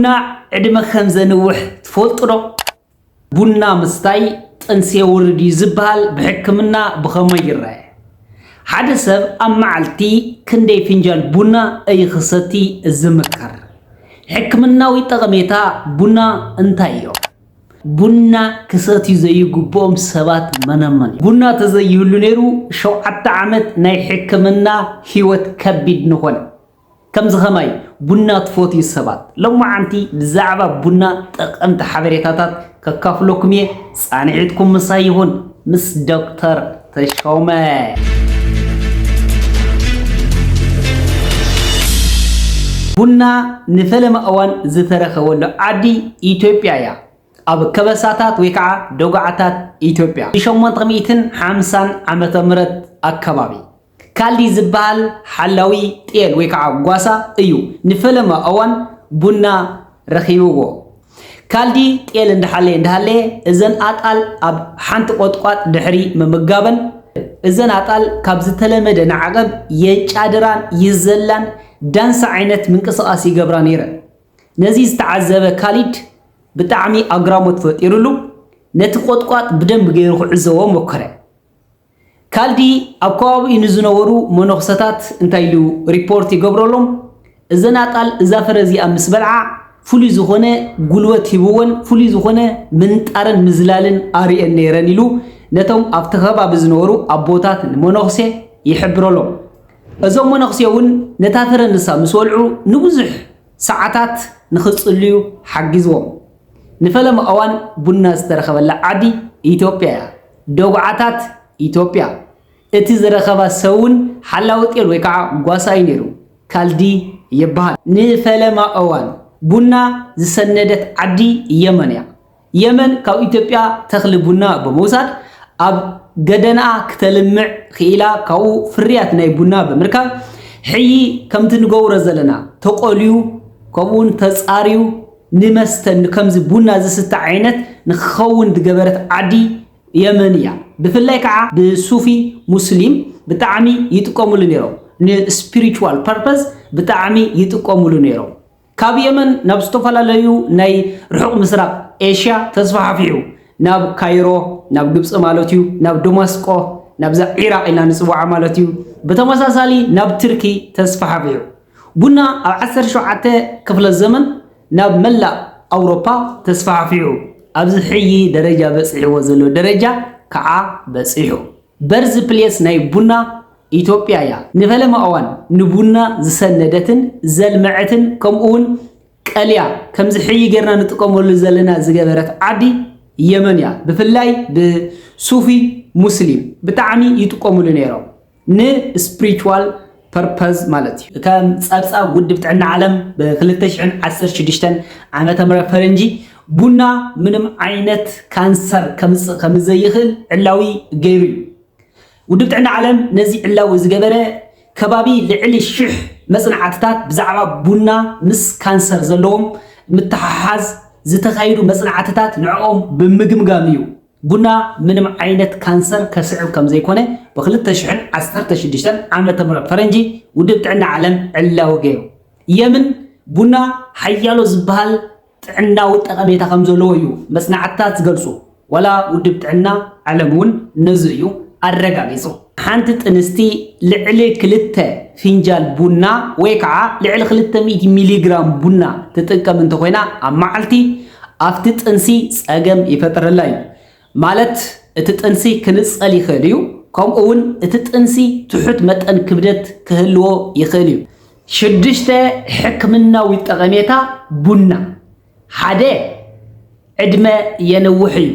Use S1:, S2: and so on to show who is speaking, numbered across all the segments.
S1: ቡና ዕድመ ከም ዘንውሕ ትፈልጡ ዶ? ቡና ምስታይ ጥንሲ ውርዲ ዝበሃል ብሕክምና ብኸመይ ይረአ? ሓደ ሰብ ኣብ መዓልቲ ክንደይ ፍንጃል ቡና ኣይኽሰቲ ዝምከር? ሕክምናዊ ጠቐሜታ ቡና እንታይ እዩ? ቡና ክሰትዩ ዘይግብኦም ሰባት መነመን? ቡና ተዘይህሉ ነይሩ 7 ዓመት ናይ ሕክምና ህይወት ከቢድ ንኾነ ከምዚ ኸማይ ቡና ትፈትዩ ሰባት ሎማዓንቲ ብዛዕባ ቡና ጠቐምቲ ሓበሬታታት ከካፍለኩም እየ። ጻንዒትኩም ምሳይ ይሁን ምስ ዶክተር ተሾመ። ቡና ንፈለማ እዋን ዝተረኸበሉ ዓዲ ኢትዮጵያ እያ። ኣብ ከበሳታት ወይ ከዓ ደጉዓታት ኢትዮጵያ ብ850 ዓመተ ምህረት አካባቢ ካልዲ ዝበሃል ሓላዊ ጤል ወይ ከዓ ጓሳ እዩ ንፈለማ እዋን ቡና ረኺብዎ። ካልዲ ጤል እንዳሃለ እዘን ኣጣል ኣብ ሓንቲ ቆጥቋጥ ድሕሪ ምምጋበን እዘን ኣጣል ካብ ዝተለመደ ንዓቀብ የጫድራን ይዘላን ዳንሳ ዓይነት ምንቅስቃስ ይገብራ ነይረን። ነዚ ዝተዓዘበ ካሊድ ብጣዕሚ ኣግራሞት ፈጢሩሉ ነቲ ቆጥቋጥ ብደንብ ገይሩ ክዕዘቦ ሞከረ። ካልዲ ኣብ ከባቢኡ ንዝነበሩ መነኮሳታት እንታይ ኢሉ ሪፖርት ይገብረሎም እዘን ኣጣል እዛ ፍረ እዚኣ ምስ በልዓ ፍሉይ ዝኾነ ጉልበት ሂብዎን ፍሉይ ዝኾነ ምንጣርን ምዝላልን ኣርየን ነይረን ኢሉ ነቶም ኣብቲ ከባቢ ዝነበሩ ኣቦታት መነኮሴ ይሕብረሎም። እዞም መነኮሴ እውን ነታ ፍረ ንሳ ምስ በልዑ ንብዙሕ ሰዓታት ንኽጽልዩ ሓጊዝዎም። ንፈለማ እዋን ቡና ዝተረኸበላ ዓዲ ኢትዮጵያ እያ። ደጉዓታት ኢትዮጵያ እቲ ዝረኸባ ሰውን ሓላዊ ጤል ወይ ከዓ ጓሳይ ነይሩ ካልዲ ይበሃል። ንፈለማ እዋን ቡና ዝሰነደት ዓዲ የመን እያ። የመን ካብ ኢትዮጵያ ተኽሊ ቡና ብምውሳድ ኣብ ገደና ክተልምዕ ክኢላ ካብኡ ፍርያት ናይ ቡና ብምርካብ ሕይ ከምቲ ንገብሮ ዘለና ተቆልዩ ከምኡውን ተጻርዩ ንመስተን ከምዚ ቡና ዝስተ ዓይነት ንክኸውን ዝገበረት ዓዲ የመን እያ። ብፍላይ ከዓ ብሱፊ ሙስሊም ብጣዕሚ ይጥቀሙሉ ነይሮም። ንስፒሪቹዋል ፐርፐዝ ብጣዕሚ ይጥቀሙሉ ነይሮም። ካብ የመን ናብ ዝተፈላለዩ ናይ ርሑቕ ምስራቅ ኤሽያ ተስፋሕፊሑ ናብ ካይሮ፣ ናብ ግብፂ ማለት እዩ፣ ናብ ደማስቆ፣ ናብዛ ኢራቅ ኢልና ንፅዋዓ ማለት እዩ። ብተመሳሳሊ ናብ ትርኪ ተስፋሕፊሑ ቡና ኣብ 17 ክፍለ ዘመን ናብ መላእ ኣውሮፓ ተስፋሕፊሑ ኣብዚ ሕይ ደረጃ በፂሕዎ ዘሎ ደረጃ ከዓ በፂሑ። በርዝ ፕሌስ ናይ ቡና ኢትዮጵያ እያ። ንፈለማ እዋን ንቡና ዝሰነደትን ዘልመዐትን ከምኡውን ቀልያ ከምዚ ሕይ ጌርና ንጥቀመሉ ዘለና ዝገበረት ዓዲ የመን እያ። ብፍላይ ብሱፊ ሙስሊም ብጣዕሚ ይጥቀሙሉ ነይሮም ንስፒሪቹዋል ፐርፐዝ ማለት እዩ። ከም ጸብጻብ ውድብ ጥዕና ዓለም ብ2016 ዓመተ ምህረት ፈረንጂ ቡና ምንም ዓይነት ካንሰር ከም ዘይኽእል ዕላዊ ገይሩ እዩ። ውድብ ጥዕና ዓለም ነዚ ዕላዊ ዝገበረ ከባቢ ልዕሊ 1000 መጽናዕትታት ብዛዕባ ቡና ምስ ካንሰር ዘለዎም ምትሓሓዝ ዝተኻይዱ መጽናዕትታት ንዕኦም ብምግምጋም እዩ ቡና ምንም ዓይነት ካንሰር ከስዕብ ከም ዘይኮነ ብ2016 ዓመተ ምህረት ፈረንጂ ውድብ ጥዕና ዓለም ዕላዊ ገይሩ። የመን ቡና ሓያሎ ዝበሃል ጥዕናዊ ጠቐሜታ ከም ዘለዎ እዩ መጽናዕትታት ዝገልጹ። ወላ ውድብ ጥዕና ዓለም እውን ነዚ እዩ ኣረጋጊጹ። ሓንቲ ጥንስቲ ልዕሊ 2 ፊንጃል ቡና ወይ ከዓ ልዕሊ 200 ሚሊግራም ቡና ትጥቀም እንተኮይና ኣብ መዓልቲ ኣብቲ ጥንሲ ጸገም ይፈጥረላ እዩ ማለት እቲ ጥንሲ ክንጸል ይኽእል እዩ። ከምኡውን እቲ ጥንሲ ትሑት መጠን ክብደት ክህልዎ ይኽእል እዩ። 6 ሕክምናዊ ጠቐሜታ ቡና። ሓደ ዕድመ የንውሕ እዩ።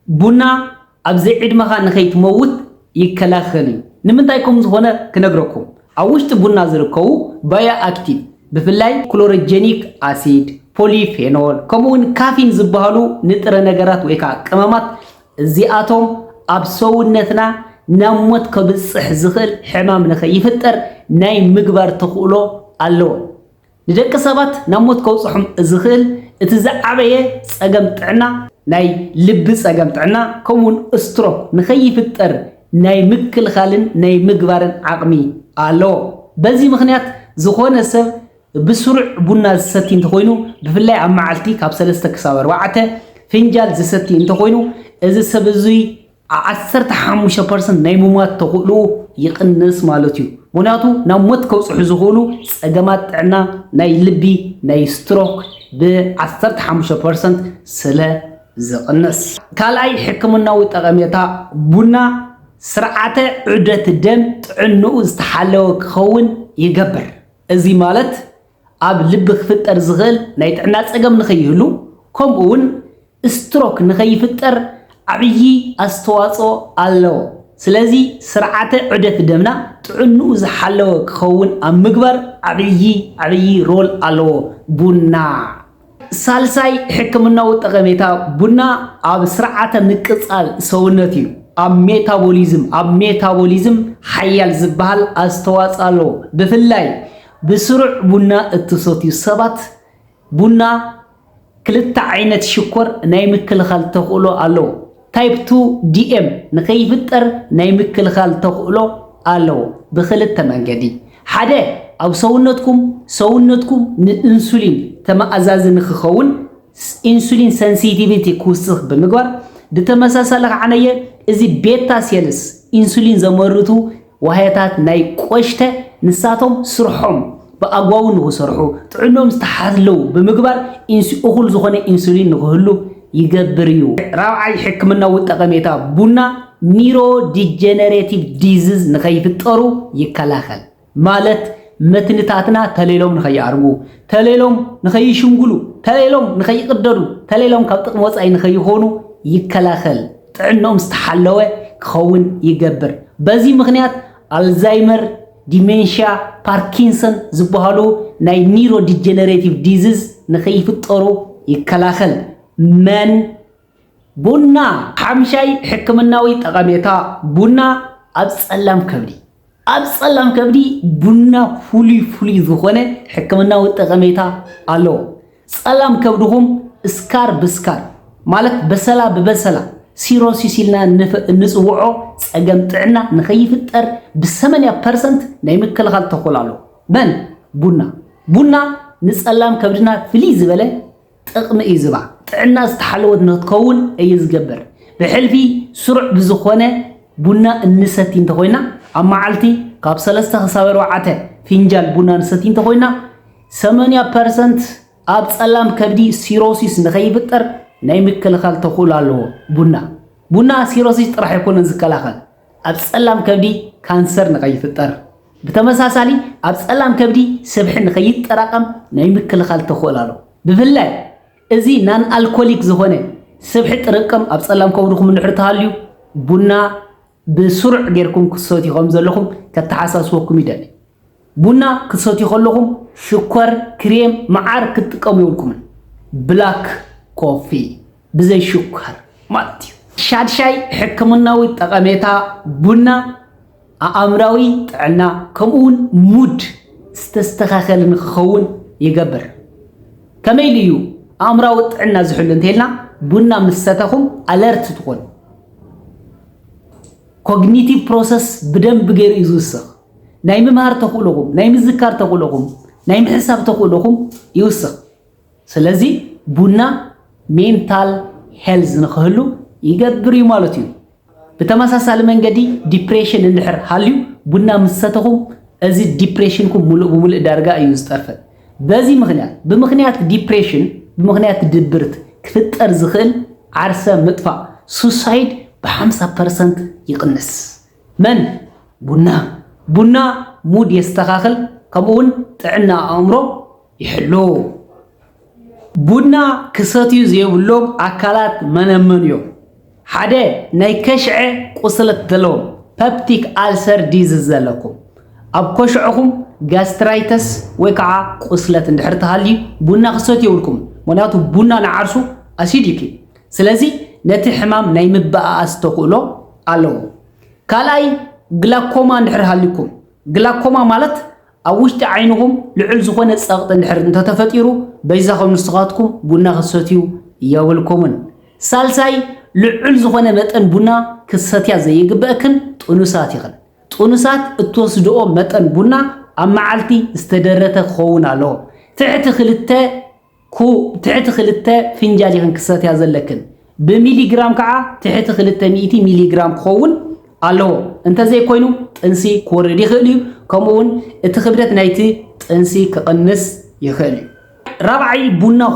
S1: ቡና ኣብዚ ዕድመኻ ንኸይትመውት ይከላኸል እዩ። ንምንታይ ከም ዝኾነ ክነግረኩም። ኣብ ውሽጢ ቡና ዝርከቡ ባዮ አክቲቭ ብፍላይ ክሎሮጀኒክ አሲድ፣ ፖሊፌኖል ከምኡውን ካፊን ዝበሃሉ ንጥረ ነገራት ወይ ከዓ ቅመማት እዚኣቶም ኣብ ሰውነትና ናብ ሞት ከብፅሕ ዝኽእል ሕማም ንኸይፍጠር ናይ ምግባር ተኽእሎ ኣለዎ። ንደቂ ሰባት ናብ ሞት ከብፅሖም ዝኽእል እቲ ዝዓበየ ጸገም ጥዕና ናይ ልቢ ጸገም ጥዕና ከምኡውን ስትሮክ ንኸይፍጠር ናይ ምክልኻልን ናይ ምግባርን ዓቕሚ ኣለዎ። በዚ ምኽንያት ዝኾነ ሰብ بسرع بنا زستي انت خوينو بفلاي عم معلتي كاب 3 كساب 4 فنجال زستي انت خوينو اذا سبزي 15% ናይ ሙማት ተኽእሉ ይቅንስ ማለት እዩ ምክንያቱ ናብ ሞት ከውጽሑ ዝኽእሉ ጸገማት ጥዕና ናይ ልቢ ናይ ስትሮክ ብ15% ስለ ዝቅንስ ካልኣይ ሕክምናዊ ጠቀሜታ ቡና ስርዓተ ዑደት ደም ጥዕንኡ ዝተሓለወ ክኸውን ይገብር እዚ ማለት ኣብ ልቢ ክፍጠር ዝኽእል ናይ ጥዕና ጸገም ንኸይህሉ ከምኡውን ስትሮክ ንኸይፍጠር عبي أستواصو الله سلازي سرعة عدة دمنا تعنو زحلو كون أمجبر عبي رول الله بنا سالساي حكمنا وتقميتا بنا أب سرعة نكسال سونتي أب ميتابوليزم حيال زبال أستواص الله بفلاي بسرع بنا اتصوتي سبات بنا كلتا عينة شكر نايمك الخال تقولو الله تايب 2 دي ام نخيفتر نايمكل خال تقولو الو بخلت منجدي حدا او سونتكم انسولين تما ازاز نخخون انسولين سنسيتيفيتي كوسخ بمغبر دتمساسل عنيه ازي بيتا سيلس انسولين زمرتو وهيتات ناي قشته نساتهم سرحهم بأقواو نغو سرحو تعلم استحاذلو بمغبر اخول زخوني انسولين نغهلو يقبريو راعي حكمنا وتقميتا بنا نيرو ديجنريتيف ديزيز نخيف الطرو يكلاخل مالت متنتاتنا تليلوم نخي عربو تليلوم نخي شنقلو تليلوم نخي قدرو تليلوم كابتق موصعي نخي هونو يكلاخل تعنهم استحلوه كخون يقبر بازي مغنيات الزايمر ديمنشيا باركنسون زبهالو ناي نيرو ديجنريتيف ديزيز نخيف الطرو يكلاخل من بنا حمشاي حكمناوي تقاميتا بنا أبسلام كبدي بنا فولي ذخونه حكمناوي تقاميتا ألو سلام كبدهم اسكار بسكار مالك بسلا ببسلا سيروسيسيلنا نسوعو سأقمتعنا نخيف التر ب8% نايمكل خال تقولالو من بنا نسلام كبدنا فليز بله تقم إيزبع تعنا استحلوت نتكون أيز جبر بحلفي سرع بزخونة بنا النستين تخوينا أما عالتي قاب 3 خساور وعته فنجال بنا النستين تخوينا 8% أب سلام كبدي سيروسيس نخيبتر نايمك الخال تقول له بنا سيروسيس راح يكون نزكلاخل أب سلام كبدي كانسر نخيبتر بتمساسالي أب سلام كبدي سبح نخيبتر رقم نايمك الخال تقول له بفلاي ازي نان الكوليك زهونه سبحت رقم ابصلام كودكم نحرتهاليو بنا بسرع غيركم كسوتي خم زلكم كتحساسوكم يدل بنا كسوتي خلكم شكر كريم معار كتقوم يولكم بلاك كوفي بزي شكر ماتيو شاد شاي حكمناوي تقاميتا بنا امراوي طعنا كمون مود استستخاخل نخون يقبر كميليو أمراوت عنا زحل انتهلنا بنا مستهم alert تكون cognitive process بدم بغير يوسخ نايم مهار تقولهم نايم الذكر تقولهم نايم حساب تقولهم يوسخ سلازي بنا mental health نخهلو يقدر يمالتيو بتماساسال منجدي depression النحر حاليو بنا مستهم ازي depression كم ملء درجة يوسترفت بازي بمغنيات depression بمغنيات دبرت كفتر زخل عرسة مدفع suicide ب5% يقنس من بنا مود يستخاخل كمون تعنا عمره يحلو بنا كساتيو زيولوم أكلات منيو حدا نايكشع قصلت دلوم بابتيك ألسر ديزيز لكم أب كشعكم gastritis وقع قصلت اندحرتها لي بنا كساتيو لكم مناتو بنا نعرسو أسيديكي سلازي نتي حمام نايم بقى أستقولو ألو كالاي جلاكوما اندحرها لكم جلاكوما مالت أوشت عينهم لعل زخونة ساقط اندحر انت تفتيرو بيزاخم نستغاتكم بنا كساتيو ياولكمن سالساي لعل زخونة متن بنا كساتيا زي يقبأكن طنوسات يغن طنوسات اتوصدو متن بنا معلتي استدرت خونالو تحت خلته فنجال ينكسات يا زلكن بميلي جرام كعا تحت خلته 100 ميلي جرام خون الله انت زي كوينو انسي كوريدي خليو كمون اتخبرت نايتي انسي كقنس يخلي رابعي بونا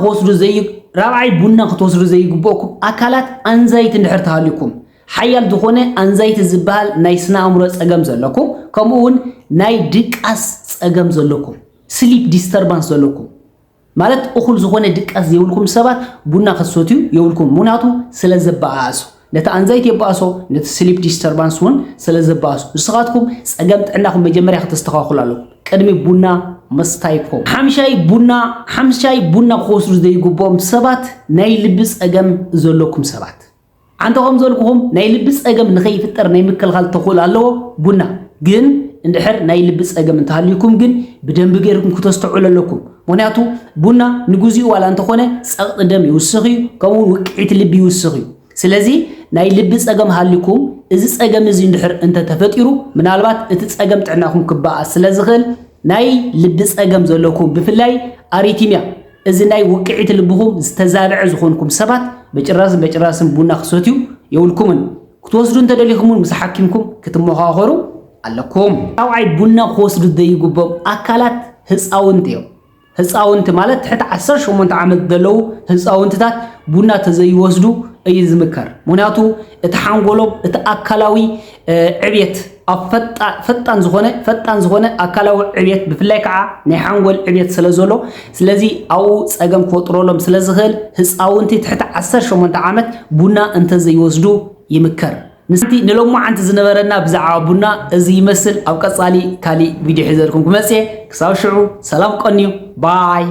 S1: خطوسرو زي غبوكم اكلات انزايت ندحرتها لكم حيال دخونه انزايت زبال نايسنا امرو صقم زلكم كمون ناي دقاس صقم زلكم سليب ديستربانس زلكم ማለት እኹል ዝኾነ ድቃስ የውልኩም ሰባት ቡና ከሶትዩ የውልኩም ሙናቱ ስለዘባአሱ ነታ አንዛይት የባአሶ ነታ ስሊፕ ዲስተርባንስ ውን ስለዘባአሱ ንስኻትኩም ጸገም ጥዕናኩም መጀመርያ ከተስተኻኽሉ ኣለኩም ቅድሚ ቡና መስታይኮ ሓምሻይ ቡና ክወስዱ ዘይግቦም ሰባት ናይ ልቢ ጸገም ዘለኩም ሰባት አንተኹም ዘልኩም ናይ ልቢ ጸገም ንኸይፍጠር ናይ ምክልኻል ተኽእሉ ኣለዎ ቡና ግን እንድሕር ናይ ልቢ ጸገም እንተሃልይኩም ግን ብደንብ ገይርኩም ከተስተውዕሉ ኣለኩም ምክንያቱ ቡና ንጉዚኡ ዋላ እንተኾነ ጸቕጥ ደም ይውስኽ እዩ ከምኡ ውቅዒት ልቢ ይውስኽ እዩ ስለዚ ናይ ልቢ ጸገም ሃልይኩም እዚ ጸገም እዚ እንድሕር እንተ ተፈጢሩ ምናልባት እቲ ጸገም ጥዕናኩም ክባኣስ ስለዝኽእል ናይ ልቢ ጸገም ዘለኩም ብፍላይ አሪቲሚያ እዚ ናይ ውቅዒት ልብኩም ዝተዛብዐ ዝኾንኩም ሰባት በጭራስን ቡና ክሰትዩ የውልኩምን ክትወስዱ እንተደሊኹም ምስ ሓኪምኩም ክትመኻኸሩ ኣለኩም ታውዓይ ቡና ክወስዱ ዘይግቦም አካላት ህፃውንቲ እዮም ህፃውንቲ ማለት ትሕቲ 18 ዓመት ዘለው ህፃውንትታት ቡና ተዘይወስዱ እዩ ዝምከር ምክንያቱ እቲ ሓንጎሎም እቲ አካላዊ ዕብየት ፈጣን ዝኾነ አካላዊ ዕብየት ብፍላይ ከዓ ናይ ሓንጎል ዕብየት ስለዘሎ ስለዚ አው ጸገም ክወጥሮሎም ስለዝኽእል ህፃውንቲ ትሕቲ 18 ዓመት ቡና እንተዘይወስዱ ይምከር نسنتي نلوم عن تزنبرنا بزعابنا ازي يمثل او قصالي كالي فيديو حزركم كمسي كساو شعو سلام قنيو باي